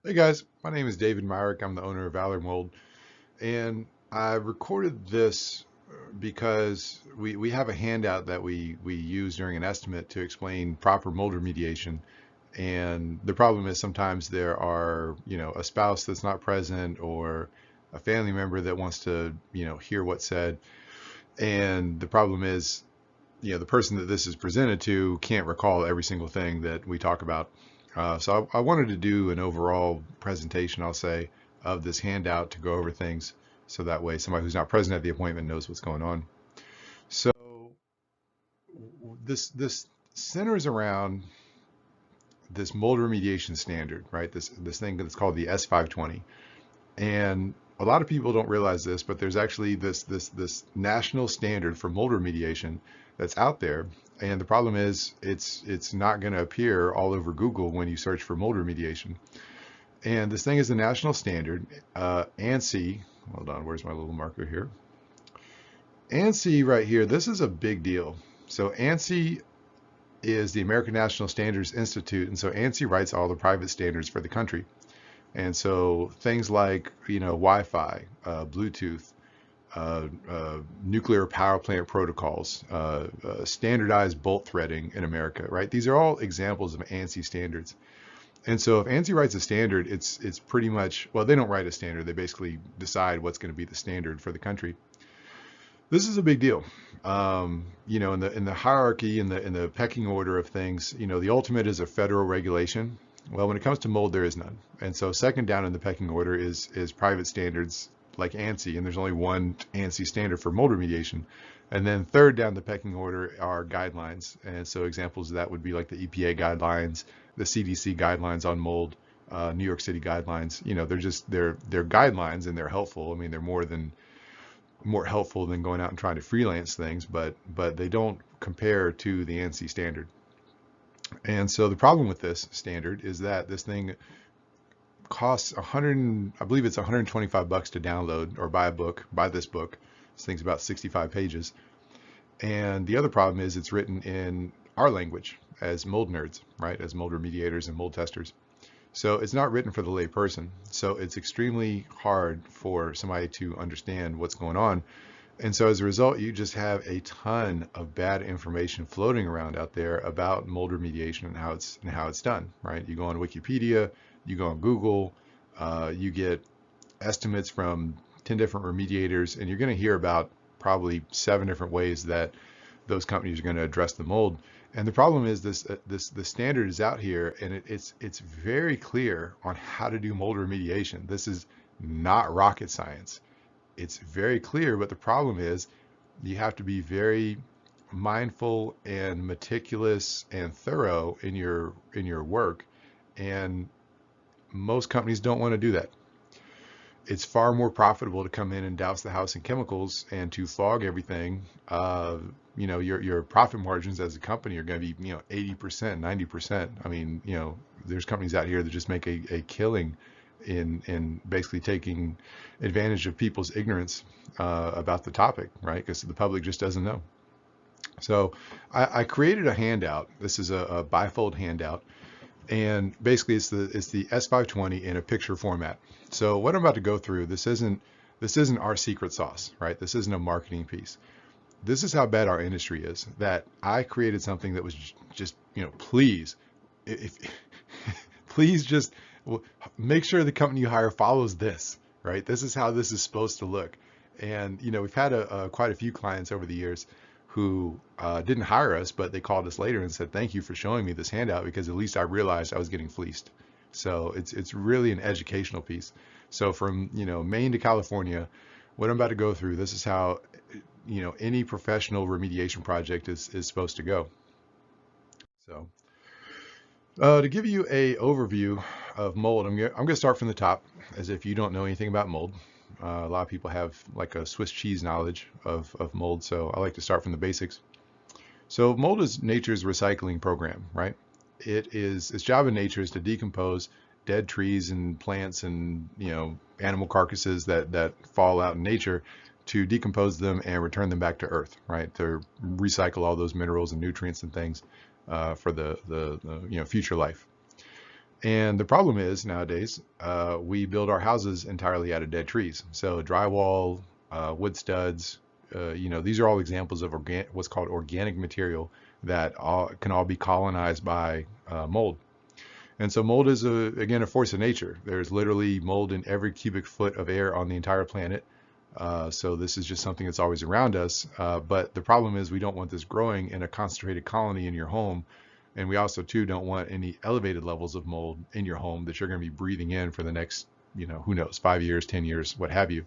Hey guys, my name is David Myrick. I'm the owner of Valor Mold, and I recorded this because we have a handout that we use during an estimate to explain proper mold remediation. And the problem is sometimes there are, a spouse that's not present or a family member that wants to, hear what's said. And the problem is, the person that this is presented to can't recall every single thing that we talk about. So I wanted to do an overall presentation, I'll say, of this handout to go over things so that way somebody who's not present at the appointment knows what's going on. So this centers around this mold remediation standard, right? This thing that's called the S520. And a lot of people don't realize this, but there's actually this national standard for mold remediation that's out there. And the problem is it's not going to appear all over Google when you search for mold remediation. And this thing is the national standard. ANSI, hold on, where's my little marker here? ANSI right here, this is a big deal. So ANSI is the American National Standards Institute, and so ANSI writes all the private standards for the country. And so things like, Wi-Fi, Bluetooth, nuclear power plant protocols, standardized bolt threading in America, right? These are all examples of ANSI standards. And so if ANSI writes a standard, it's pretty much, well, they don't write a standard. They basically decide what's going to be the standard for the country. This is a big deal. In the hierarchy, in the pecking order of things, the ultimate is a federal regulation. Well, when it comes to mold, there is none. And so second down in the pecking order is private standards like ANSI, and there's only one ANSI standard for mold remediation. And then third down the pecking order are guidelines. And so examples of that would be like the EPA guidelines, the CDC guidelines on mold, New York City guidelines. They're guidelines and they're helpful. I mean, they're more helpful than going out and trying to freelance things, but they don't compare to the ANSI standard. And so the problem with this standard is that this thing costs I believe it's $125 to download or buy this book. This thing's about 65 pages. And the other problem is it's written in our language as mold nerds, right? As mold remediators and mold testers. So it's not written for the lay person. So it's extremely hard for somebody to understand what's going on. And so as a result, you just have a ton of bad information floating around out there about mold remediation and how it's done, right? You go on Wikipedia, you go on Google, you get estimates from 10 different remediators, and you're going to hear about probably 7 different ways that those companies are going to address the mold. And the problem is the standard is out here, and it's very clear on how to do mold remediation. This is not rocket science. It's very clear, but the problem is you have to be very mindful and meticulous and thorough in your work, and most companies don't want to do that. It's far more profitable to come in and douse the house in chemicals and to fog everything. Your profit margins as a company are going to be 80%, 90%. I mean, there's companies out here that just make a killing in basically taking advantage of people's ignorance about the topic, right? Because the public just doesn't know. So I created a handout. This is a bifold handout, and basically it's the S520 in a picture format. So what I'm about to go through, this isn't our secret sauce, right? This isn't a marketing piece. This is how bad our industry is, that I created something that was just, please, please just make sure the company you hire follows this, right? This is how this is supposed to look. And, we've had quite a few clients over the years who didn't hire us, but they called us later and said, thank you for showing me this handout, because at least I realized I was getting fleeced. So it's really an educational piece. So from, Maine to California, what I'm about to go through, this is how, any professional remediation project is supposed to go. So to give you a overview of mold, I'm going to start from the top, as if you don't know anything about mold. A lot of people have like a Swiss cheese knowledge of mold, so I like to start from the basics. So mold is nature's recycling program, right? Its job in nature is to decompose dead trees and plants and animal carcasses that fall out in nature, to decompose them and return them back to earth, right? To recycle all those minerals and nutrients and things for the future life. And the problem is nowadays, we build our houses entirely out of dead trees. So drywall, wood studs, these are all examples of what's called organic material that can all be colonized by mold. And so mold is, again, a force of nature. There's literally mold in every cubic foot of air on the entire planet. So this is just something that's always around us. But the problem is we don't want this growing in a concentrated colony in your home. And we also, too, don't want any elevated levels of mold in your home that you're going to be breathing in for the next, who knows, 5 years, 10 years, what have you.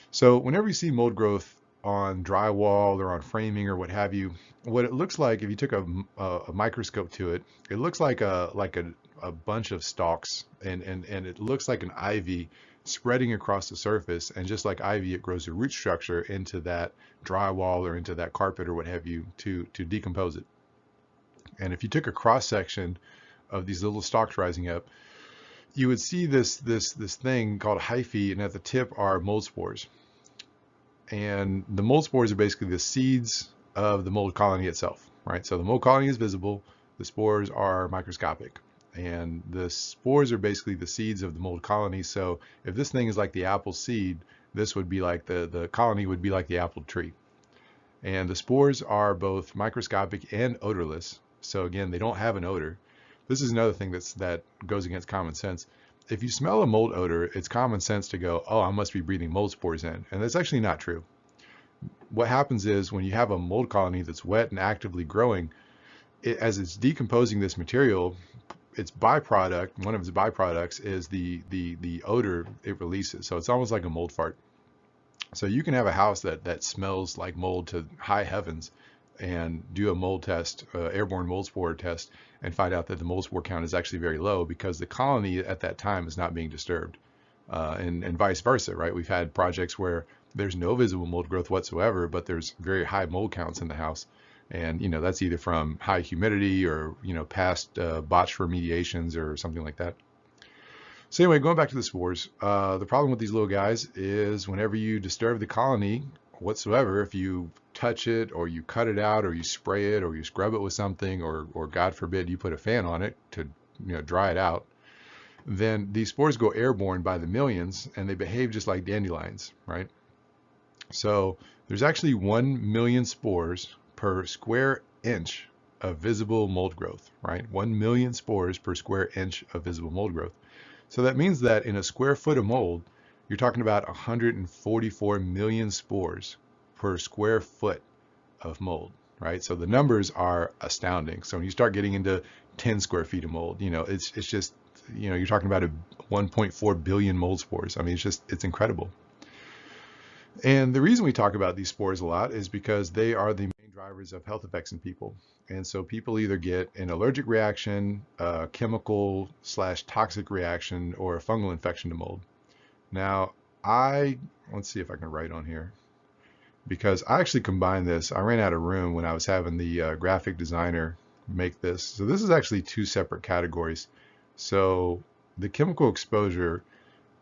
So whenever you see mold growth on drywall or on framing or what have you, what it looks like, if you took a microscope to it, it looks like a bunch of stalks, and it looks like an ivy spreading across the surface. And just like ivy, it grows a root structure into that drywall or into that carpet or what have you to decompose it. And if you took a cross section of these little stalks rising up, you would see this thing called hyphae, and at the tip are mold spores. And the mold spores are basically the seeds of the mold colony itself, right? So the mold colony is visible, the spores are microscopic, and the spores are basically the seeds of the mold colony. So if this thing is like the apple seed, this would be like the colony would be like the apple tree. And the spores are both microscopic and odorless. So again, they don't have an odor. This is another thing that goes against common sense. If you smell a mold odor, it's common sense to go, oh, I must be breathing mold spores in. And that's actually not true. What happens is when you have a mold colony that's wet and actively growing, as it's decomposing this material, its byproduct, one of its byproducts is the odor it releases. So it's almost like a mold fart. So you can have a house that smells like mold to high heavens, and do a mold test, airborne mold spore test, and find out that the mold spore count is actually very low because the colony at that time is not being disturbed, and vice versa, right? We've had projects where there's no visible mold growth whatsoever, but there's very high mold counts in the house, and that's either from high humidity or past botched remediations or something like that. So anyway, going back to the spores, the problem with these little guys is whenever you disturb the colony whatsoever, if you touch it or you cut it out or you spray it or you scrub it with something, or God forbid you put a fan on it to dry it out, then these spores go airborne by the millions, and they behave just like dandelions, right? So there's actually 1 million spores per square inch of visible mold growth, right? 1 million spores per square inch of visible mold growth. So that means that in a square foot of mold, you're talking about 144 million spores per square foot of mold, right? So the numbers are astounding. So when you start getting into 10 square feet of mold, it's just, you're talking about 1.4 billion mold spores. I mean, it's incredible. And the reason we talk about these spores a lot is because they are the main drivers of health effects in people. And so people either get an allergic reaction, a chemical/toxic reaction, or a fungal infection to mold. Now, let's see if I can write on here, because I actually combined this. I ran out of room when I was having the graphic designer make this. So this is actually 2 separate categories. So the chemical exposure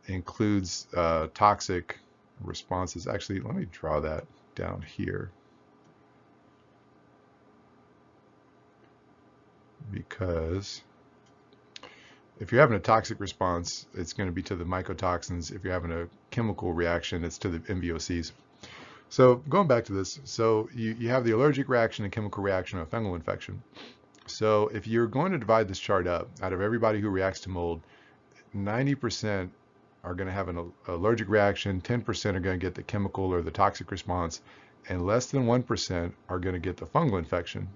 includes toxic responses. Actually, let me draw that down here, because if you're having a toxic response, it's going to be to the mycotoxins. If you're having a chemical reaction, it's to the MVOCs. So going back to this, so you have the allergic reaction, a chemical reaction, a fungal infection. So if you're going to divide this chart up, out of everybody who reacts to mold, 90% are going to have an allergic reaction, 10% are going to get the chemical or the toxic response, and less than 1% are going to get the fungal infection.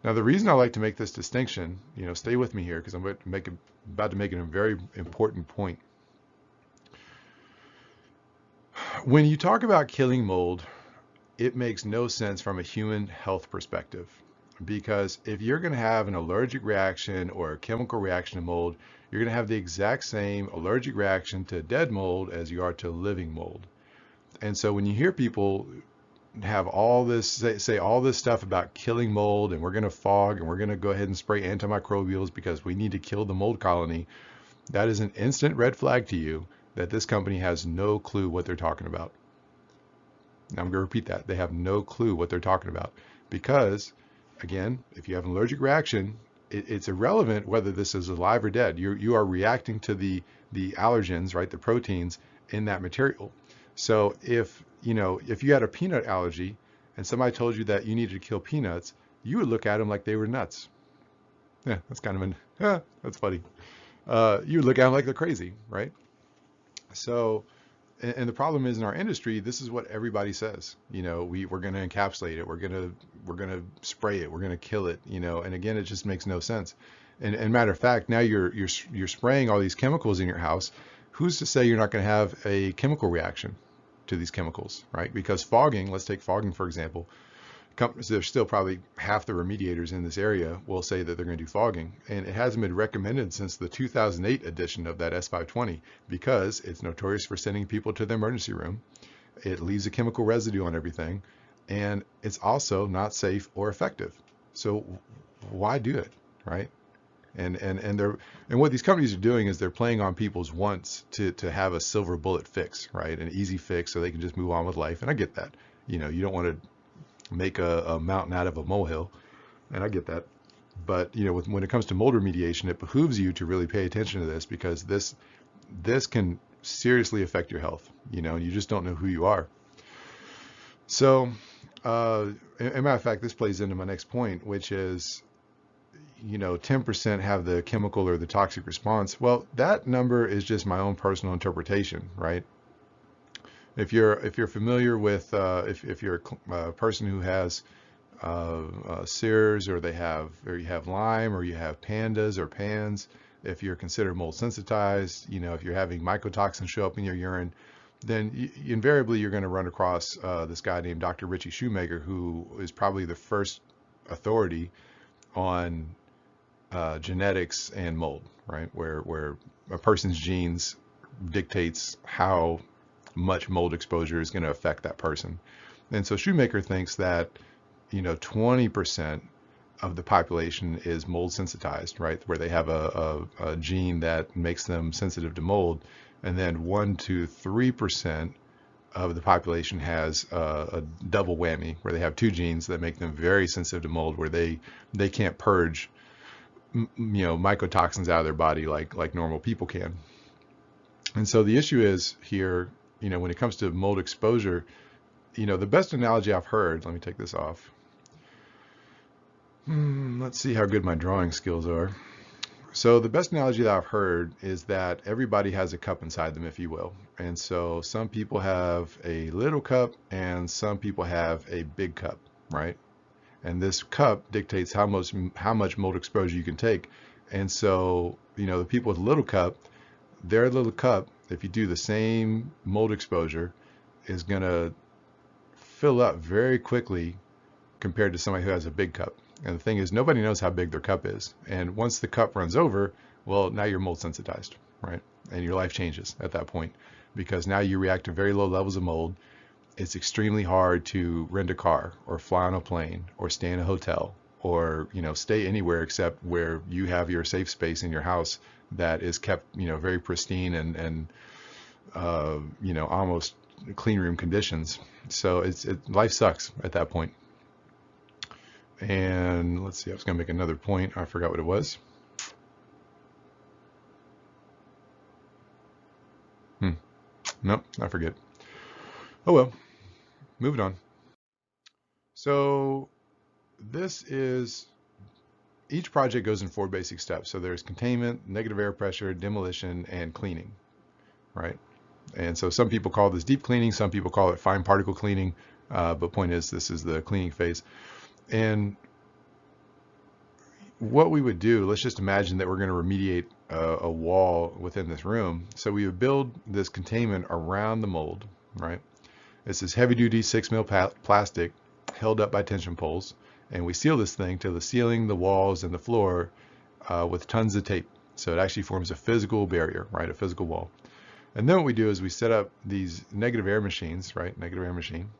Now, the reason I like to make this distinction, stay with me here, because I'm about to make a very important point. When you talk about killing mold, it makes no sense from a human health perspective, because if you're going to have an allergic reaction or a chemical reaction to mold, you're going to have the exact same allergic reaction to dead mold as you are to living mold. And so when you hear people have all this, say all this stuff about killing mold, and we're going to fog, and we're going to go ahead and spray antimicrobials because we need to kill the mold colony, that is an instant red flag to you that this company has no clue what they're talking about. Now, I'm going to repeat that. They have no clue what they're talking about, because, again, if you have an allergic reaction, it's irrelevant whether this is alive or dead. You are reacting to the allergens, right, the proteins in that material. So if if you had a peanut allergy and somebody told you that you needed to kill peanuts, you would look at them like they were nuts. Yeah, that's kind of that's funny. You would look at them like they're crazy, right? So, and the problem is in our industry, this is what everybody says. We're going to encapsulate it. We're going to spray it. We're going to kill it. And again, it just makes no sense. And matter of fact, now you're spraying all these chemicals in your house. Who's to say you're not going to have a chemical reaction to these chemicals, right? Because fogging, let's take fogging for example. There's still probably half the remediators in this area will say that they're going to do fogging, and it hasn't been recommended since the 2008 edition of that S520 because it's notorious for sending people to the emergency room. It leaves a chemical residue on everything, and it's also not safe or effective. So why do it, right? And what these companies are doing is they're playing on people's wants to have a silver bullet fix, right? An easy fix so they can just move on with life. And I get that. You don't want to make a mountain out of a molehill, and I get that. But when it comes to mold remediation, it behooves you to really pay attention to this because this can seriously affect your health. And you just don't know who you are. So, as a matter of fact, this plays into my next point, which is 10% have the chemical or the toxic response. Well, that number is just my own personal interpretation, right? If you're familiar with if you're a person who has Sears, or you have Lyme, or you have pandas or pans, if you're considered mold sensitized, if you're having mycotoxins show up in your urine, then invariably you're going to run across this guy named Dr. Richie Shoemaker, who is probably the first authority on genetics and mold, right? Where a person's genes dictates how much mold exposure is going to affect that person. And so Shoemaker thinks that 20% of the population is mold sensitized, right? Where they have a gene that makes them sensitive to mold, and then 1 to 3% of the population has a double whammy, where they have two genes that make them very sensitive to mold, where they can't purge mycotoxins out of their body like normal people can. And so the issue is here, when it comes to mold exposure, the best analogy I've heard, let me take this off. Let's see how good my drawing skills are. So the best analogy that I've heard is that everybody has a cup inside them, if you will. And so some people have a little cup and some people have a big cup, right? And this cup dictates how much mold exposure you can take. And so, the people with a little cup, their little cup, if you do the same mold exposure, is going to fill up very quickly compared to somebody who has a big cup. And the thing is, nobody knows how big their cup is. And once the cup runs over, well, now you're mold sensitized, right? And your life changes at that point because now you react to very low levels of mold. It's extremely hard to rent a car or fly on a plane or stay in a hotel or, stay anywhere except where you have your safe space in your house that is kept, very pristine and almost clean room conditions. So life sucks at that point. And let's see, I was going to make another point. I forgot what it was. Nope, I forget. Oh well, moving on. So each project goes in 4 basic steps. So there's containment, negative air pressure, demolition, and cleaning, right? And so some people call this deep cleaning, some people call it fine particle cleaning, but point is this is the cleaning phase. And what we would do, let's just imagine that we're going to remediate a wall within this room. So we would build this containment around the mold, right? It's this heavy duty 6 mil plastic held up by tension poles. And we seal this thing to the ceiling, the walls, and the floor with tons of tape. So it actually forms a physical barrier, right? A physical wall. And then what we do is we set up these negative air machines, right? Negative air machine.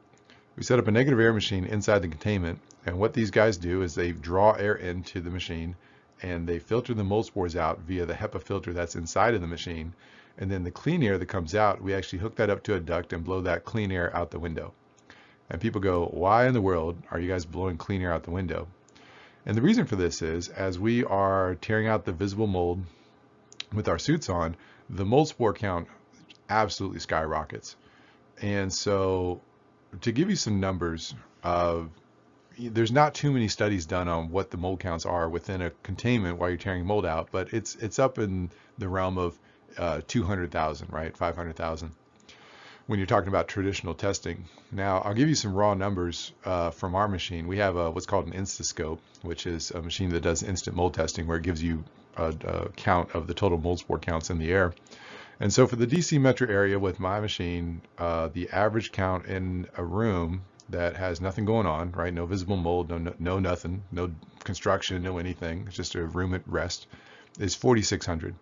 We set up a negative air machine inside the containment. And what these guys do is they draw air into the machine and they filter the mold spores out via the HEPA filter that's inside of the machine. And then the clean air that comes out, we actually hook that up to a duct and blow that clean air out the window. And people go, why in the world are you guys blowing clean air out the window? And the reason for this is, as we are tearing out the visible mold with our suits on, the mold spore count absolutely skyrockets. And so, to give you some numbers, there's not too many studies done on what the mold counts are within a containment while you're tearing mold out, but it's up in the realm of 200,000, right? 500,000 when you're talking about traditional testing. Now, I'll give you some raw numbers from our machine. We have what's called an Instascope, which is a machine that does instant mold testing, where it gives you a count of the total mold spore counts in the air. And so for the DC metro area with my machine, the average count in a room that has nothing going on, right? No visible mold, no nothing, no construction, no anything. It's just a room at rest, is 4,600.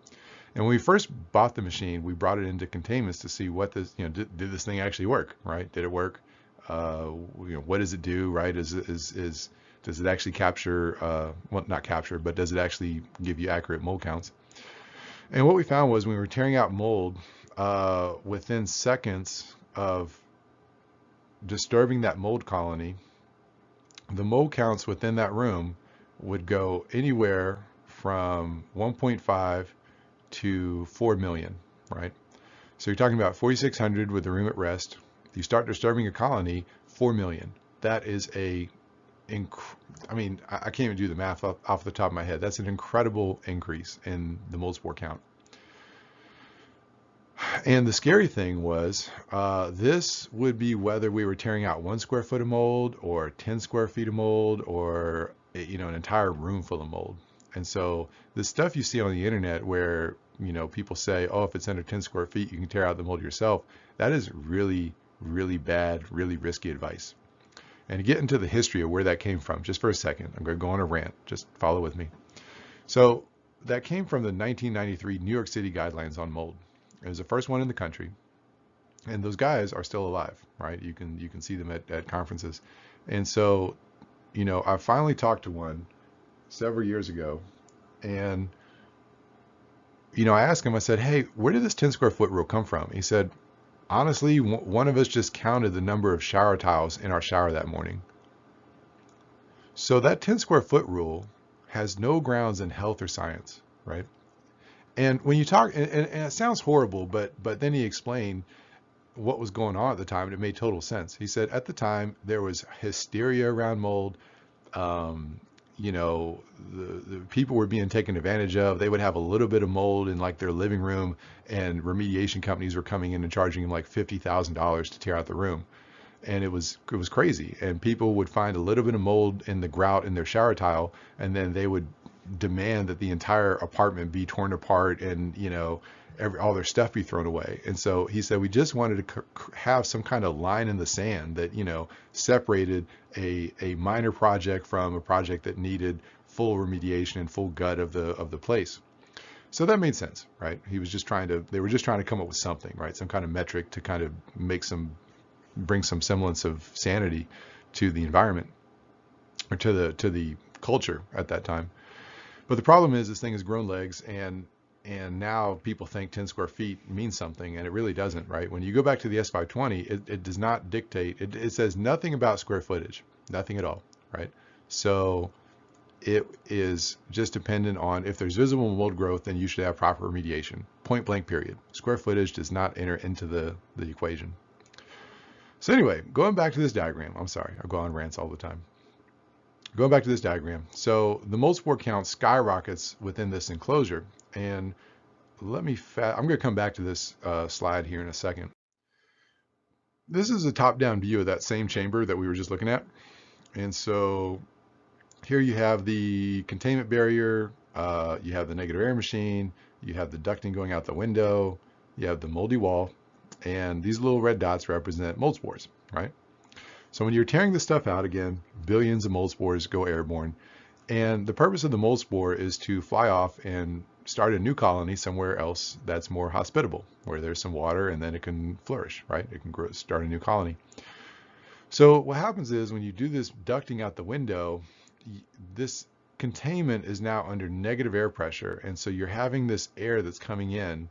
And when we first bought the machine, we brought it into containments to see what this, did this thing actually work, right? Did it work? What does it do, right? Does it actually capture, well, not capture, but does it actually give you accurate mold counts? And what we found was when we were tearing out mold, within seconds of disturbing that mold colony, the mold counts within that room would go anywhere from 1.5 to 4 million, right? So you're talking about 4,600 with the room at rest. You start disturbing a colony, 4 million. That is I can't even do the math off the top of my head. That's an incredible increase in the mold spore count. And the scary thing was, this would be whether we were tearing out 1 square foot of mold or 10 square feet of mold or, an entire room full of mold. And so the stuff you see on the internet where, people say, oh, if it's under 10 square feet, you can tear out the mold yourself. That is really, really bad, really risky advice. And to get into the history of where that came from, just for a second, I'm going to go on a rant. Just follow with me. So that came from the 1993 New York City guidelines on mold. It was the first one in the country. And those guys are still alive, right? You can see them at conferences. And so, I finally talked to one several years ago, and I asked him, I said, hey, where did this 10 square foot rule come from? He said, honestly, one of us just counted the number of shower tiles in our shower that morning. So that 10 square foot rule has no grounds in health or science, right? And when you talk, and it sounds horrible, but then he explained what was going on at the time, and it made total sense. He said at the time there was hysteria around mold. The people were being taken advantage of. They would have a little bit of mold in like their living room, and remediation companies were coming in and charging them like $50,000 to tear out the room. And it was crazy. And people would find a little bit of mold in the grout in their shower tile, and then they would demand that the entire apartment be torn apart and, all their stuff be thrown away. And so he said, we just wanted to have some kind of line in the sand that, separated a minor project from a project that needed full remediation and full gut of the place. So that made sense, right? They were just trying to come up with something, right? Some kind of metric to kind of bring some semblance of sanity to the environment, or to the culture at that time. But the problem is, this thing has grown legs, and now people think 10 square feet means something, and it really doesn't, right? When you go back to the S520, it does not dictate, it says nothing about square footage, nothing at all, right? So it is just dependent on if there's visible mold growth, then you should have proper remediation, point blank, period. Square footage does not enter into the equation. So anyway, going back to this diagram, I'm sorry, I go on rants all the time. Going back to this diagram, so the mold spore count skyrockets within this enclosure, and I'm going to come back to this slide here in a second. This is a top-down view of that same chamber that we were just looking at, and so here you have the containment barrier, you have the negative air machine, you have the ducting going out the window, you have the moldy wall, and these little red dots represent mold spores, right? So when you're tearing this stuff out, again, billions of mold spores go airborne. And the purpose of the mold spore is to fly off and start a new colony somewhere else that's more hospitable, where there's some water, and then it can flourish, right? It can start a new colony. So what happens is, when you do this ducting out the window, this containment is now under negative air pressure. And so you're having this air that's coming in.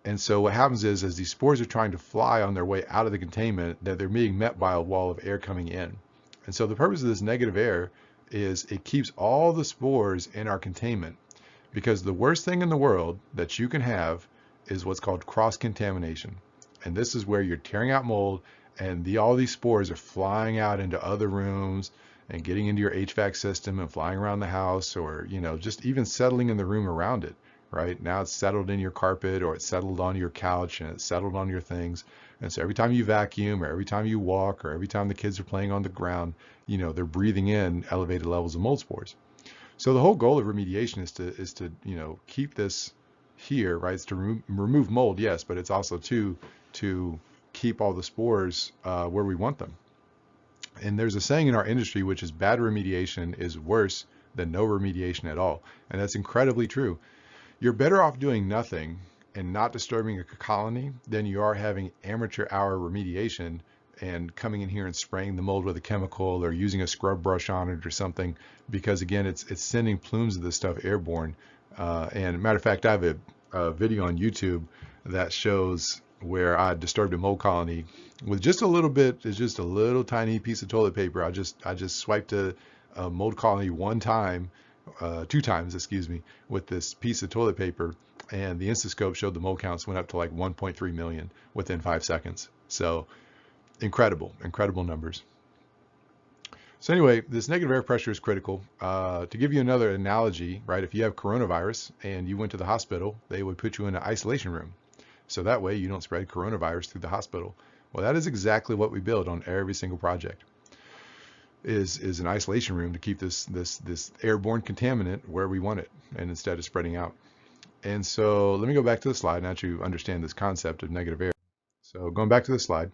And so what happens is, as these spores are trying to fly on their way out of the containment, that they're being met by a wall of air coming in. And so the purpose of this negative air is it keeps all the spores in our containment, because the worst thing in the world that you can have is what's called cross-contamination. And this is where you're tearing out mold and all these spores are flying out into other rooms and getting into your HVAC system and flying around the house, or, you know, just even settling in the room around it, right? Now it's settled in your carpet, or it's settled on your couch, and it's settled on your things. And so every time you vacuum, or every time you walk, or every time the kids are playing on the ground, you know, they're breathing in elevated levels of mold spores. So the whole goal of remediation is to you know, keep this here, right? It's to remove mold, yes, but it's also to keep all the spores where we want them. And there's a saying in our industry, which is bad remediation is worse than no remediation at all. And that's incredibly true. You're better off doing nothing and not disturbing a colony than you are having amateur hour remediation and coming in here and spraying the mold with a chemical or using a scrub brush on it or something, because again, it's sending plumes of this stuff airborne. And matter of fact, I have a video on YouTube that shows where I disturbed a mold colony with just a little bit. It's just a little tiny piece of toilet paper. I just swiped a mold colony two times, excuse me, with this piece of toilet paper, and the Instascope showed the mold counts went up to like 1.3 million within 5 seconds. So incredible numbers. So anyway, this negative air pressure is critical. To give you another analogy, right? If you have coronavirus and you went to the hospital, they would put you in an isolation room. So that way you don't spread coronavirus through the hospital. Well, that is exactly what we build on every single project. Is an isolation room to keep this airborne contaminant where we want it, and instead of spreading out. And so let me go back to the slide now that you understand this concept of negative air. So going back to the slide,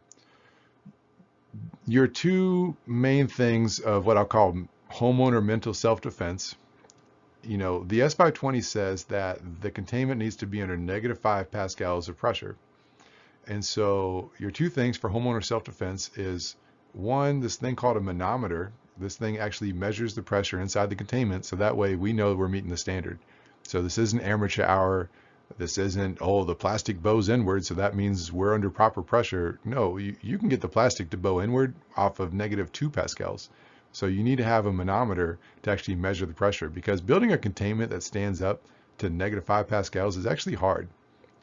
your two main things of what I'll call homeowner mental self-defense. You know, the S520 says that the containment needs to be under -5 pascals of pressure. And so your two things for homeowner self-defense is, one, this thing called a manometer. This thing actually measures the pressure inside the containment, so that way we know we're meeting the standard. So this isn't amateur hour. This isn't, oh, the plastic bows inward, so that means we're under proper pressure. No, you can get the plastic to bow inward off of -2 pascals. So you need to have a manometer to actually measure the pressure, because building a containment that stands up to -5 pascals is actually hard.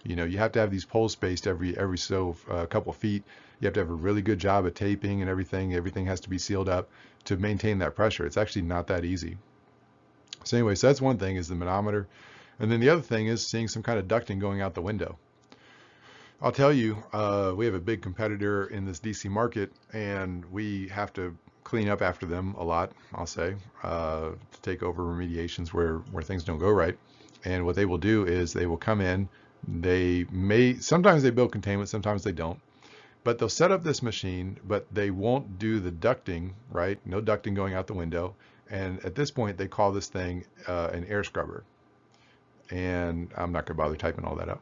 You know, you have to have these poles spaced every couple feet. You have to have a really good job at taping and everything. Everything has to be sealed up to maintain that pressure. It's actually not that easy. So anyway, so that's one thing, is the manometer. And then the other thing is seeing some kind of ducting going out the window. I'll tell you, we have a big competitor in this DC market, and we have to clean up after them a lot, I'll say, to take over remediations where things don't go right. And what they will do is they will come in. Sometimes they build containment, sometimes they don't. But they'll set up this machine, but they won't do the ducting, right? No ducting going out the window. And at this point, they call this thing an air scrubber. And I'm not going to bother typing all that out,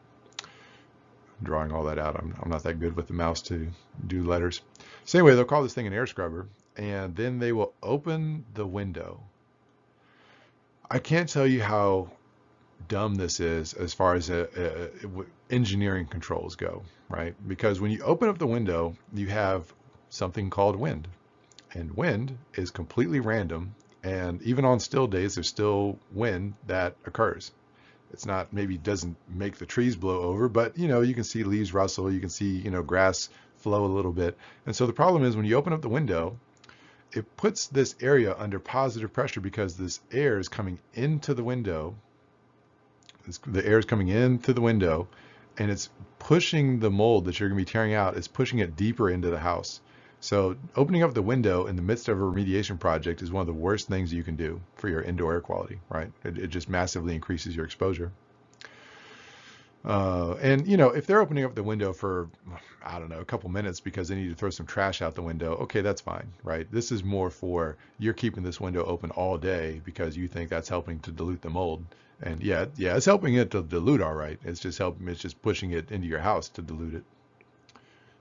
drawing all that out. I'm not that good with the mouse to do letters. So anyway, they'll call this thing an air scrubber, and then they will open the window. I can't tell you how dumb this is as far as engineering controls go, right? Because when you open up the window, you have something called wind, and wind is completely random. And even on still days, there's still wind that occurs. It's not, maybe doesn't make the trees blow over, but you know, you can see leaves rustle, you can see, you know, grass flow a little bit. And so the problem is when you open up the window, it puts this area under positive pressure, because this air is coming into the window. The air is coming into the window, and it's pushing the mold that you're going to be tearing out. It's pushing it deeper into the house. So opening up the window in the midst of a remediation project is one of the worst things you can do for your indoor air quality, right? It just massively increases your exposure. And you know, if they're opening up the window for, I don't know, a couple minutes because they need to throw some trash out the window, okay, that's fine, right? This is more for, you're keeping this window open all day because you think that's helping to dilute the mold. And yeah, it's helping it to dilute, all right. It's just pushing it into your house to dilute it.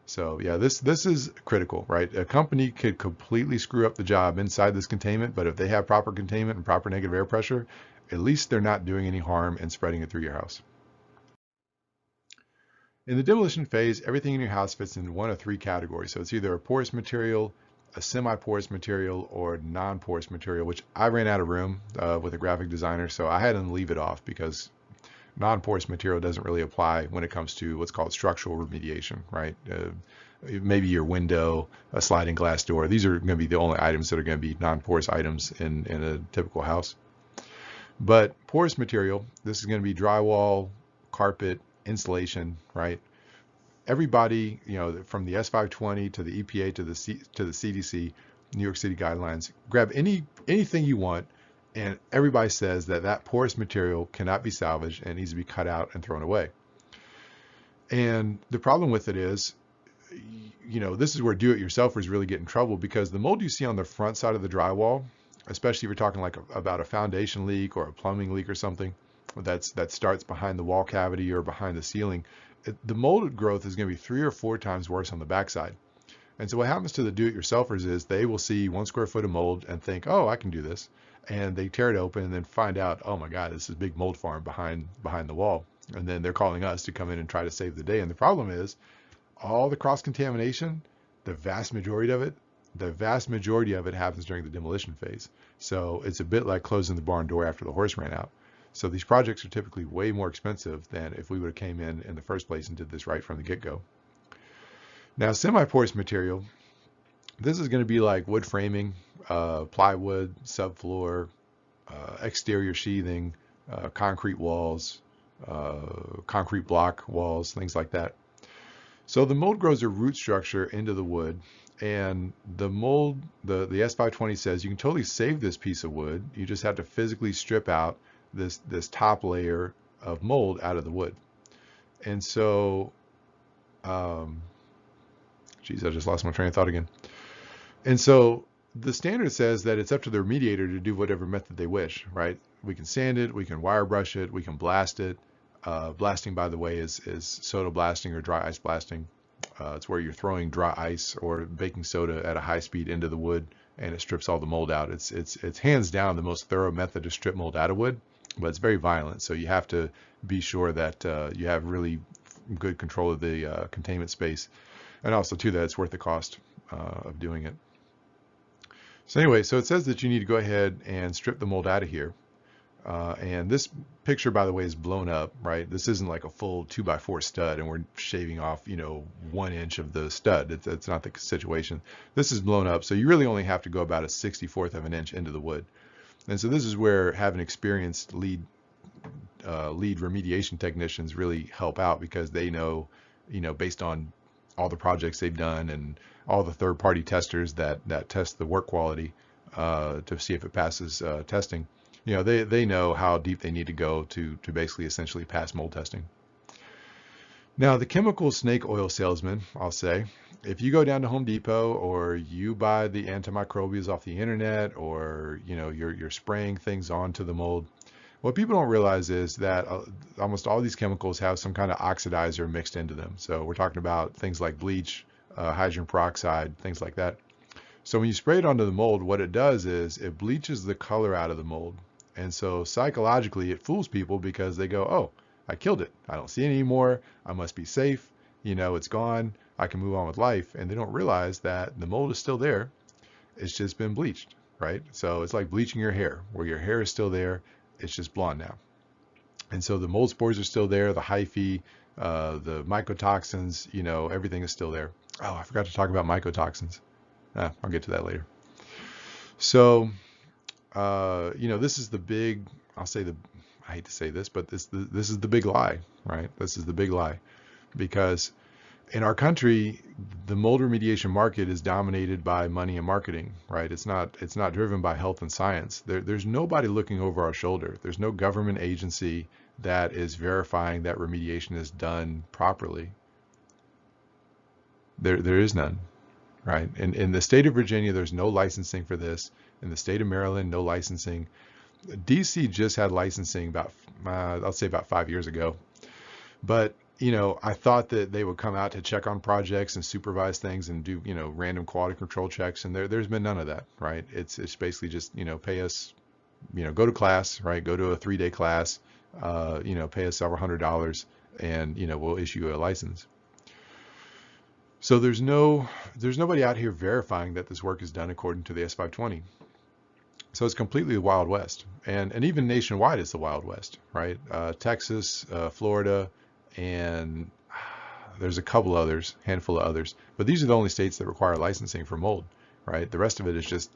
So yeah, this is critical, right? A company could completely screw up the job inside this containment, but if they have proper containment and proper negative air pressure, at least they're not doing any harm and spreading it through your house. In the demolition phase, everything in your house fits in one of three categories. So it's either a porous material, a semi-porous material or non-porous material, which I ran out of room with a graphic designer, so I had them leave it off because non-porous material doesn't really apply when it comes to what's called structural remediation, right? Maybe your window, a sliding glass door. These are going to be the only items that are going to be non-porous items in a typical house. But porous material, this is going to be drywall, carpet, insulation, right? Everybody, from the S520 to the EPA to the CDC, New York City guidelines, grab anything you want, and everybody says that porous material cannot be salvaged and needs to be cut out and thrown away. And the problem with it is, this is where do-it-yourselfers really get in trouble, because the mold you see on the front side of the drywall, especially if you're talking like about a foundation leak or a plumbing leak or something that starts behind the wall cavity or behind the ceiling, the mold growth is going to be 3 or 4 times worse on the backside. And so what happens to the do-it-yourselfers is they will see 1 square foot of mold and think, oh, I can do this. And they tear it open and then find out, oh my God, this is a big mold farm behind the wall. And then they're calling us to come in and try to save the day. And the problem is all the cross-contamination, the vast majority of it happens during the demolition phase. So it's a bit like closing the barn door after the horse ran out. So these projects are typically way more expensive than if we would have came in the first place and did this right from the get-go. Now, semi-porous material, this is going to be like wood framing, plywood, subfloor, exterior sheathing, concrete walls, concrete block walls, things like that. So the mold grows a root structure into the wood, and the mold, the S520 says you can totally save this piece of wood. You just have to physically strip out this top layer of mold out of the wood. And so, geez, I just lost my train of thought again. And so the standard says that it's up to the remediator to do whatever method they wish, right? We can sand it, we can wire brush it, we can blast it. Blasting, by the way, is soda blasting or dry ice blasting. It's where you're throwing dry ice or baking soda at a high speed into the wood, and it strips all the mold out. It's hands down the most thorough method to strip mold out of wood, but it's very violent. So you have to be sure that you have really good control of the containment space, and also too that it's worth the cost of doing it. So anyway, so it says that you need to go ahead and strip the mold out of here. And this picture, by the way, is blown up, right? This isn't like a full 2x4 stud and we're shaving off, 1 inch of the stud. It's not the situation. This is blown up, so you really only have to go about a 64th of an inch into the wood. And so this is where having experienced lead remediation technicians really help out, because they know, based on all the projects they've done and all the third-party testers that test the work quality to see if it passes testing. They know how deep they need to go to basically essentially pass mold testing. Now, the chemical snake oil salesman, I'll say, if you go down to Home Depot or you buy the antimicrobials off the internet, or you're spraying things onto the mold, what people don't realize is that almost all these chemicals have some kind of oxidizer mixed into them. So we're talking about things like bleach, hydrogen peroxide, things like that. So when you spray it onto the mold, what it does is it bleaches the color out of the mold. And so psychologically, it fools people because they go, oh, I killed it. I don't see it anymore. I must be safe. It's gone. I can move on with life. And they don't realize that the mold is still there. It's just been bleached, right? So it's like bleaching your hair, where your hair is still there. It's just blonde now. And so the mold spores are still there, the hyphae, the mycotoxins, everything is still there. Oh, I forgot to talk about mycotoxins. I'll get to that later. So, this is the big, I hate to say this, but this is the big lie, right? This is the big lie, because in our country, the mold remediation market is dominated by money and marketing, right? It's not driven by health and science. There's nobody looking over our shoulder. There's no government agency that is verifying that remediation is done properly. There is none, right? In the state of Virginia, there's no licensing for this. In the state of Maryland, no licensing. DC just had licensing about 5 years ago. But, I thought that they would come out to check on projects and supervise things and do, random quality control checks. And there's been none of that, right? It's basically just, pay us, go to class, right? Go to a 3-day class, pay us several $100s, and, we'll issue you a license. So there's nobody out here verifying that this work is done according to the S520. So it's completely the Wild West, and even nationwide it's the Wild West, right? Texas, Florida, and there's a couple others, handful of others, but these are the only states that require licensing for mold, right? The rest of it is just,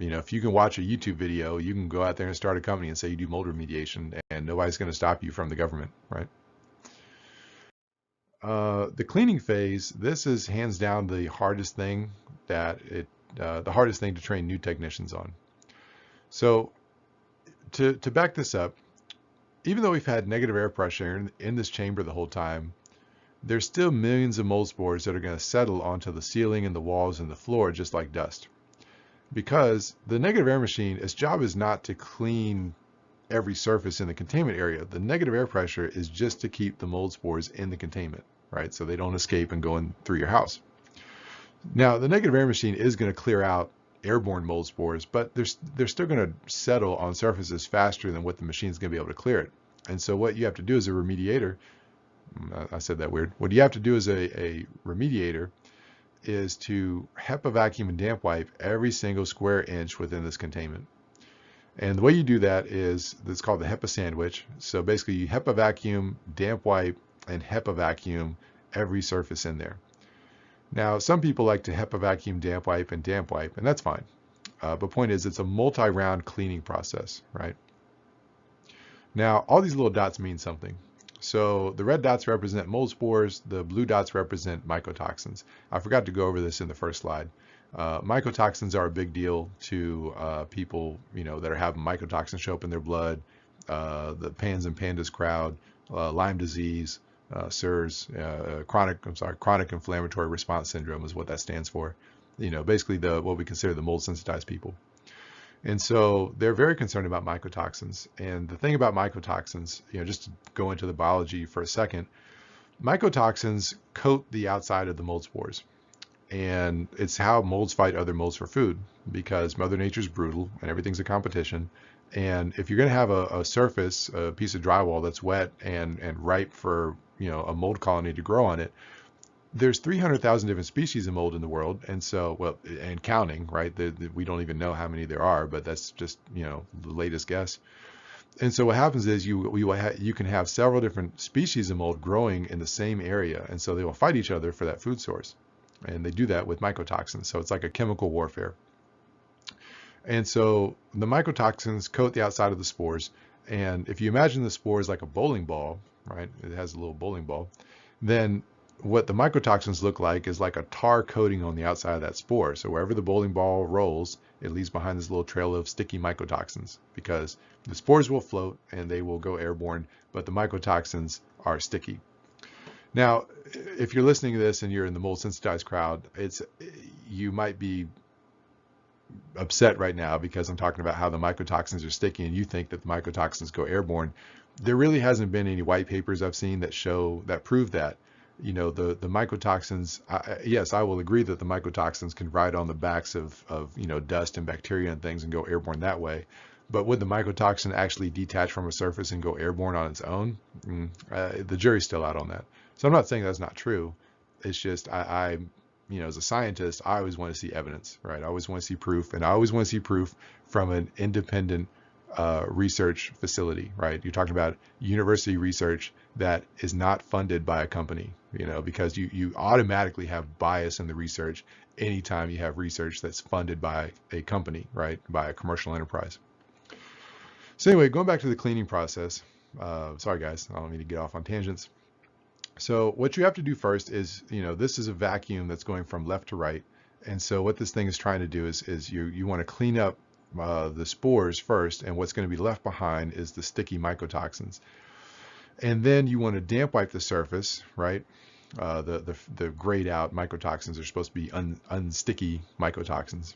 if you can watch a YouTube video, you can go out there and start a company and say you do mold remediation, and nobody's going to stop you from the government, right? The cleaning phase, this is hands down the hardest thing the hardest thing to train new technicians on. So to back this up, even though we've had negative air pressure in this chamber the whole time, there's still millions of mold spores that are going to settle onto the ceiling and the walls and the floor just like dust. Because the negative air machine, its job is not to clean every surface in the containment area. The negative air pressure is just to keep the mold spores in the containment, right? So they don't escape and go in through your house. Now, the negative air machine is going to clear out airborne mold spores, but they're still going to settle on surfaces faster than what the machine is going to be able to clear it. And so what you have to do as a remediator, I said that weird, what you have to do as a remediator is to HEPA vacuum and damp wipe every single square inch within this containment. And the way you do that is, it's called the HEPA sandwich. So basically you HEPA vacuum, damp wipe, and HEPA vacuum every surface in there. Now, some people like to HEPA vacuum, damp wipe, and that's fine. But point is, it's a multi-round cleaning process, right? Now, all these little dots mean something. So the red dots represent mold spores, the blue dots represent mycotoxins. I forgot to go over this in the first slide. Mycotoxins are a big deal to people, that are having mycotoxins show up in their blood, the PANS and PANDAS crowd, Lyme disease, CIRS, chronic inflammatory response syndrome is what that stands for. Basically what we consider the mold sensitized people. And so they're very concerned about mycotoxins. And the thing about mycotoxins, just to go into the biology for a second, mycotoxins coat the outside of the mold spores. And it's how molds fight other molds for food, because Mother Nature's brutal and everything's a competition. And if you're going to have a surface, a piece of drywall that's wet and ripe for a mold colony to grow on it, there's 300,000 different species of mold in the world, and so, and counting, right? We don't even know how many there are, but that's just the latest guess. And so what happens is you can have several different species of mold growing in the same area, and so they will fight each other for that food source, and they do that with mycotoxins. So it's like a chemical warfare. And so the mycotoxins coat the outside of the spores, and if you imagine the spores like a bowling ball, right? It has a little bowling ball. Then what the mycotoxins look like is like a tar coating on the outside of that spore. So wherever the bowling ball rolls, it leaves behind this little trail of sticky mycotoxins, because the spores will float and they will go airborne, but the mycotoxins are sticky. Now, if you're listening to this and you're in the mold sensitized crowd, you might be upset right now because I'm talking about how the mycotoxins are sticky and you think that the mycotoxins go airborne. There really hasn't been any white papers I've seen that prove that. The mycotoxins, yes, I will agree that the mycotoxins can ride on the backs of dust and bacteria and things and go airborne that way. But would the mycotoxin actually detach from a surface and go airborne on its own? The jury's still out on that. So I'm not saying that's not true. It's just as a scientist, I always want to see evidence, right? I always want to see proof, and I always want to see proof from an independent research facility, right? You're talking about university research that is not funded by a company, because you automatically have bias in the research anytime you have research that's funded by a company, right? By a commercial enterprise. So anyway, going back to the cleaning process, sorry guys, I don't mean to get off on tangents. So what you have to do first is, this is a vacuum that's going from left to right. And so what this thing is trying to do is you want to clean up the spores first, and what's going to be left behind is the sticky mycotoxins. And then you want to damp wipe the surface, right? The grayed out mycotoxins are supposed to be unsticky mycotoxins.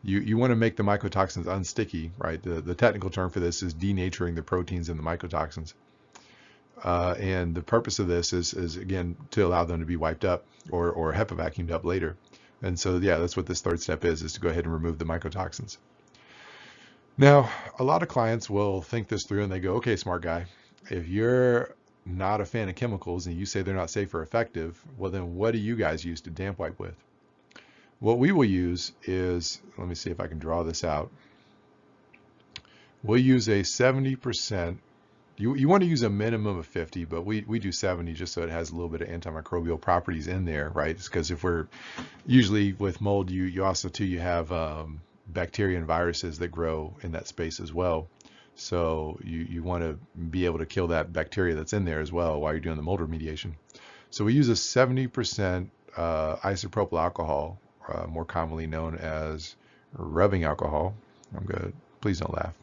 You want to make the mycotoxins unsticky, right? The technical term for this is denaturing the proteins in the mycotoxins. And the purpose of this is again to allow them to be wiped up or HEPA vacuumed up later. And so yeah, that's what this third step is to go ahead and remove the mycotoxins. Now, a lot of clients will think this through and they go, okay, smart guy, if you're not a fan of chemicals and you say they're not safe or effective, well then what do you guys use to damp wipe with? What we will use is, let me see if I can draw this out. We'll use a 70%. You want to use a minimum of 50, but we do 70 just so it has a little bit of antimicrobial properties in there, right? Because if we're usually with mold, you also too you have bacteria and viruses that grow in that space as well. So you want to be able to kill that bacteria that's in there as well while you're doing the mold remediation. So we use a 70% isopropyl alcohol, more commonly known as rubbing alcohol. I'm good. Please don't laugh.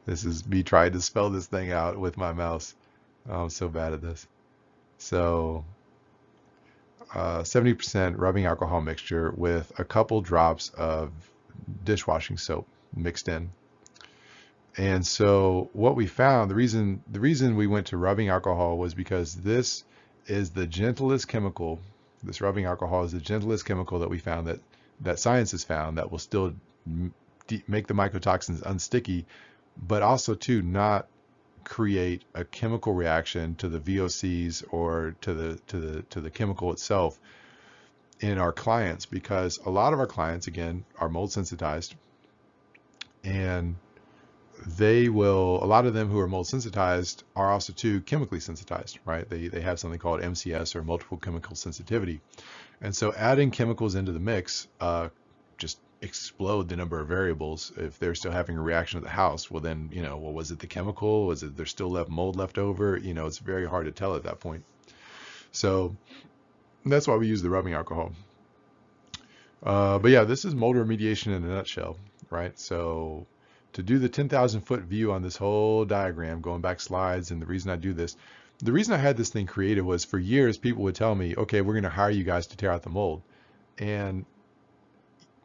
This is me trying to spell this thing out with my mouse. Oh, I'm so bad at this. So 70% rubbing alcohol mixture with a couple drops of dishwashing soap mixed in. And so what we found, the reason we went to rubbing alcohol was because this is the gentlest chemical. This rubbing alcohol is the gentlest chemical that we found, that science has found, that will still make the mycotoxins unsticky, but also to not create a chemical reaction to the VOCs or to the chemical itself in our clients, because a lot of our clients, again, are mold sensitized, and a lot of them who are mold sensitized are also too chemically sensitized, right? They have something called MCS, or multiple chemical sensitivity. And so adding chemicals into the mix just explode the number of variables. If they're still having a reaction to the house, well then, well, was it the chemical? Was it there's still mold left over? It's very hard to tell at that point. So that's why we use the rubbing alcohol. But yeah, this is mold remediation in a nutshell, right? So to do the 10,000 foot view on this whole diagram, going back slides, and the reason I do this, the reason I had this thing created was, for years people would tell me, okay, we're going to hire you guys to tear out the mold. And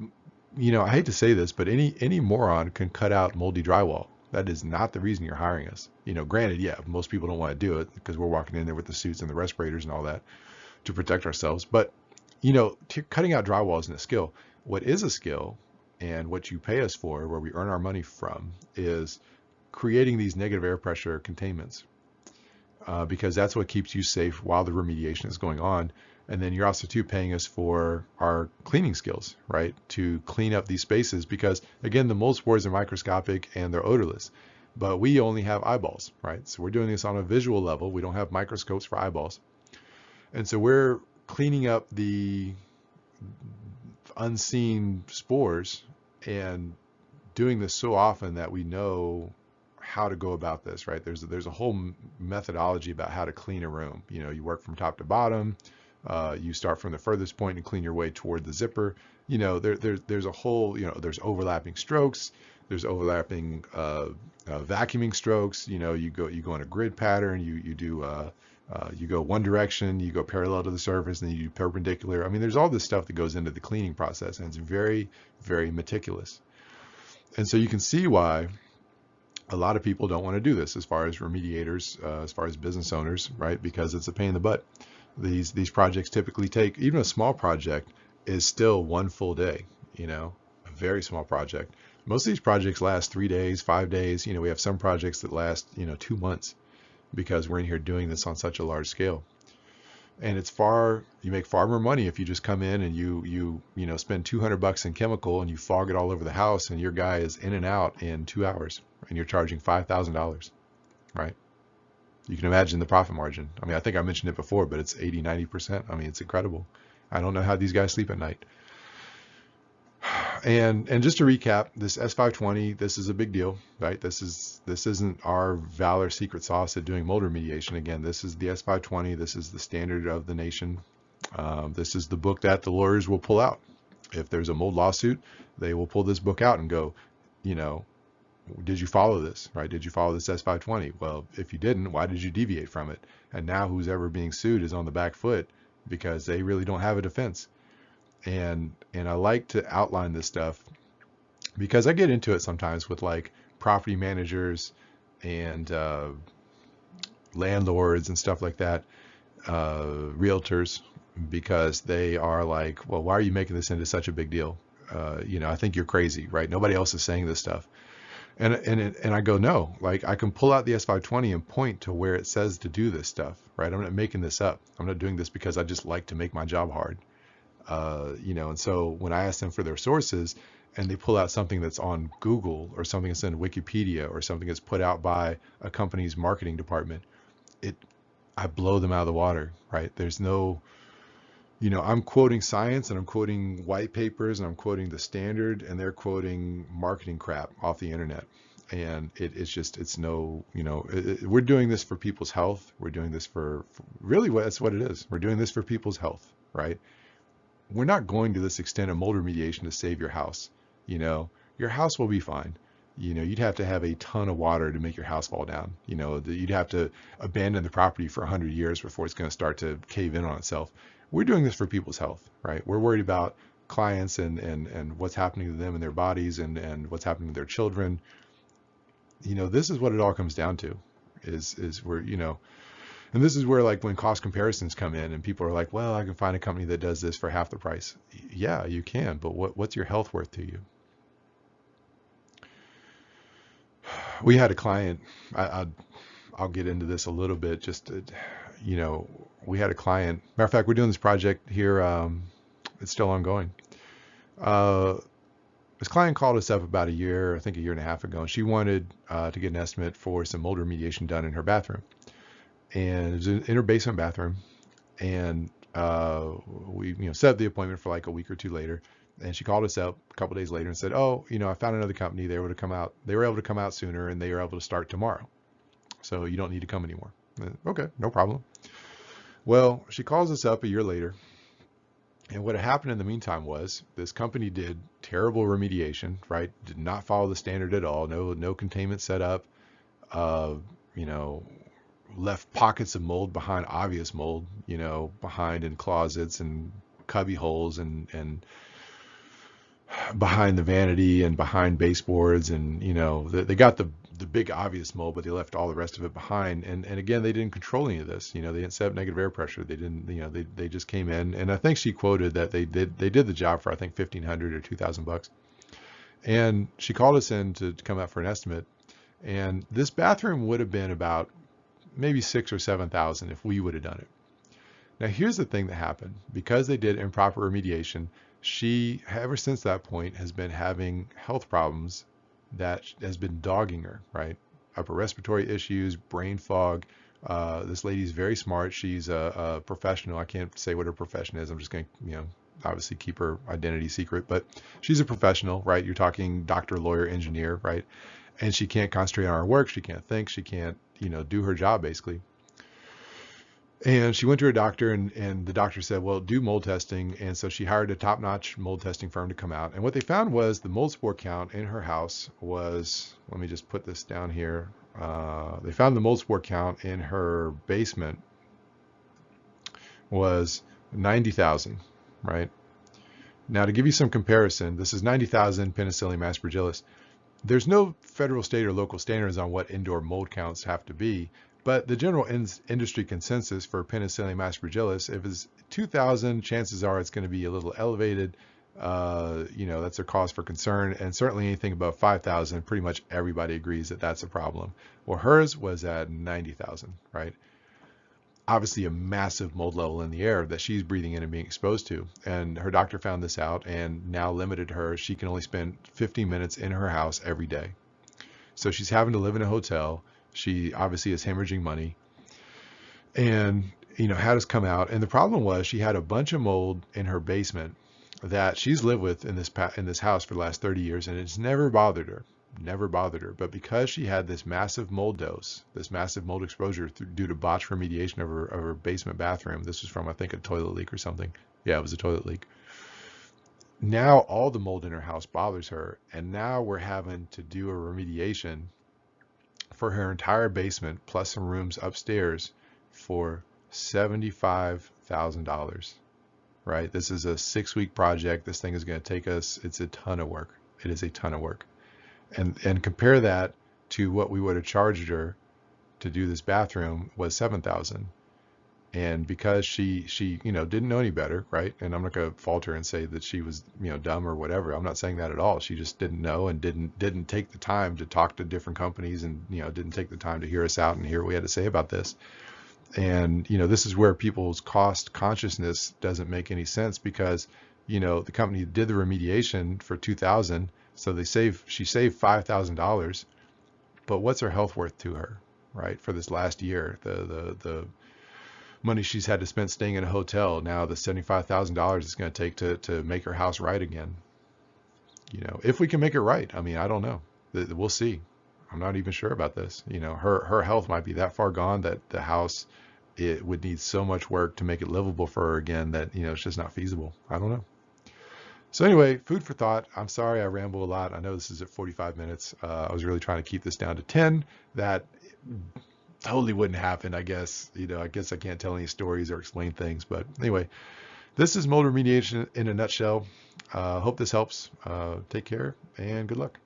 I hate to say this, but any moron can cut out moldy drywall. That is not the reason you're hiring us. Granted, yeah, most people don't want to do it because we're walking in there with the suits and the respirators and all that to protect ourselves. But cutting out drywall isn't a skill. What is a skill, and what you pay us for, where we earn our money from, is creating these negative air pressure containments, because that's what keeps you safe while the remediation is going on. And then you're also too paying us for our cleaning skills, right? To clean up these spaces, because again, the mold spores are microscopic and they're odorless, but we only have eyeballs, right? So we're doing this on a visual level. We don't have microscopes for eyeballs. And so we're cleaning up the unseen spores and doing this so often that we know how to go about this, right? There's a whole methodology about how to clean a room. You work from top to bottom. You start from the furthest point and clean your way toward the zipper. There's a whole, there's overlapping strokes. There's overlapping vacuuming strokes. You go in a grid pattern. You go one direction. You go parallel to the surface, and then you do perpendicular. I mean, there's all this stuff that goes into the cleaning process, and it's very, very meticulous. And so you can see why a lot of people don't want to do this, as far as remediators, as far as business owners, right? Because it's a pain in the butt. These projects typically take, even a small project is still one full day, a very small project. Most of these projects last 3 days, 5 days. We have some projects that last, 2 months, because we're in here doing this on such a large scale. And you make far more money if you just come in and you spend $200 in chemical and you fog it all over the house, and your guy is in and out in 2 hours, and you're charging $5,000, right? You can imagine the profit margin. I mean, I think I mentioned it before, but it's 80, 90%. I mean, it's incredible. I don't know how these guys sleep at night. And just to recap, this S520, this is a big deal, right? This isn't our Valor secret sauce at doing mold remediation. Again, this is the S520. This is the standard of the nation. This is the book that the lawyers will pull out. If there's a mold lawsuit, they will pull this book out and go, did you follow this, right? Did you follow this S520? Well, if you didn't, why did you deviate from it? And now who's ever being sued is on the back foot, because they really don't have a defense. And I like to outline this stuff because I get into it sometimes with like property managers and landlords and stuff like that, realtors, because they are like, well, why are you making this into such a big deal? I think you're crazy, right? Nobody else is saying this stuff. And I go, no, like I can pull out the S520 and point to where it says to do this stuff, right? I'm not making this up. I'm not doing this because I just like to make my job hard. And so when I ask them for their sources and they pull out something that's on Google or something that's in Wikipedia or something that's put out by a company's marketing department, I blow them out of the water, right? There's no, I'm quoting science and I'm quoting white papers and I'm quoting the standard and they're quoting marketing crap off the internet. And it's no, we're doing this for people's health. We're doing this for really that's what it is. We're doing this for people's health, right? We're not going to this extent of mold remediation to save your house. Your house will be fine. You'd have to have a ton of water to make your house fall down. You'd have to abandon the property for 100 years before it's going to start to cave in on itself. We're doing this for people's health, right? We're worried about clients and what's happening to them and their bodies and what's happening to their children. This is what it all comes down to is where, and this is where like when cost comparisons come in and people are like, well, I can find a company that does this for half the price. Yeah, you can, but what's your health worth to you? We had a client, I'll get into this a little bit, we had a client, matter of fact, we're doing this project here, it's still ongoing. This client called us up about I think a year and a half ago, and she wanted to get an estimate for some mold remediation done in her bathroom. And it was in her basement bathroom. And we set up the appointment for like a week or two later. And she called us up a couple days later and said, oh, I found another company. They were able to come out sooner and they were able to start tomorrow. So you don't need to come anymore. Okay, no problem. Well, she calls us up a year later. And what had happened in the meantime was this company did terrible remediation, right? Did not follow the standard at all. No containment set up. Left pockets of mold behind obvious mold, behind in closets and cubby holes and behind the vanity and behind baseboards. And, they got the big obvious mold, but they left all the rest of it behind. And again, they didn't control any of this. They didn't set up negative air pressure. They didn't, they just came in. And I think she quoted that they did the job for, I think, $1,500 or $2,000. And she called us in to come out for an estimate. And this bathroom would have been about maybe 6,000 or 7,000 if we would have done it. Now, here's the thing that happened. Because they did improper remediation, she, ever since that point, has been having health problems that has been dogging her, right? Upper respiratory issues, brain fog. This lady's very smart. She's a professional. I can't say what her profession is. I'm just going to, obviously keep her identity secret, but she's a professional, right? You're talking doctor, lawyer, engineer, right? And she can't concentrate on her work. She can't think. She can't, do her job basically. And she went to her doctor and the doctor said, well, do mold testing. And so she hired a top-notch mold testing firm to come out. And what they found was the mold spore count in her house was, let me just put this down here. They found the mold spore count in her basement was 90,000, right? Now, to give you some comparison, this is 90,000 Penicillium aspergillus. There's no federal, state, or local standards on what indoor mold counts have to be, but the general industry consensus for Penicillium aspergillus, if it's 2,000, chances are it's going to be a little elevated. That's a cause for concern, and certainly anything above 5,000, pretty much everybody agrees that that's a problem. Well, hers was at 90,000, right? Obviously a massive mold level in the air that she's breathing in and being exposed to. And her doctor found this out and now limited her. She can only spend 15 minutes in her house every day. So she's having to live in a hotel. She obviously is hemorrhaging money. And, had us come out. And the problem was she had a bunch of mold in her basement that she's lived with in this house for the last 30 years. And it's never bothered her. But because she had this massive mold dose, this massive mold exposure due to botched remediation of her basement bathroom, this was from, I think, a toilet leak or something. Yeah, it was a toilet leak. Now all the mold in her house bothers her, and now we're having to do a remediation for her entire basement plus some rooms upstairs for $75,000, right? This is a 6-week project. This thing is going to take us, it's a ton of work. It is a ton of work. And compare that to what we would have charged her to do this bathroom was $7,000. And because she didn't know any better, right? And I'm not going to fault her and say that she was dumb or whatever. I'm not saying that at all. She just didn't know and didn't take the time to talk to different companies, and didn't take the time to hear us out and hear what we had to say about this. And this is where people's cost consciousness doesn't make any sense, because the company did the remediation for $2,000, so she saved $5,000, but what's her health worth to her, right? For this last year, the money she's had to spend staying in a hotel, now the $75,000 it's going to take to make her house right again. If we can make it right. I mean, I don't know. We'll see. I'm not even sure about this. Her health might be that far gone that the house, it would need so much work to make it livable for her again that it's just not feasible. I don't know. So anyway, food for thought. I'm sorry I ramble a lot. I know this is at 45 minutes. I was really trying to keep this down to 10. That totally wouldn't happen, I guess. I guess I can't tell any stories or explain things. But anyway, this is mold remediation in a nutshell. Hope this helps. Take care and good luck.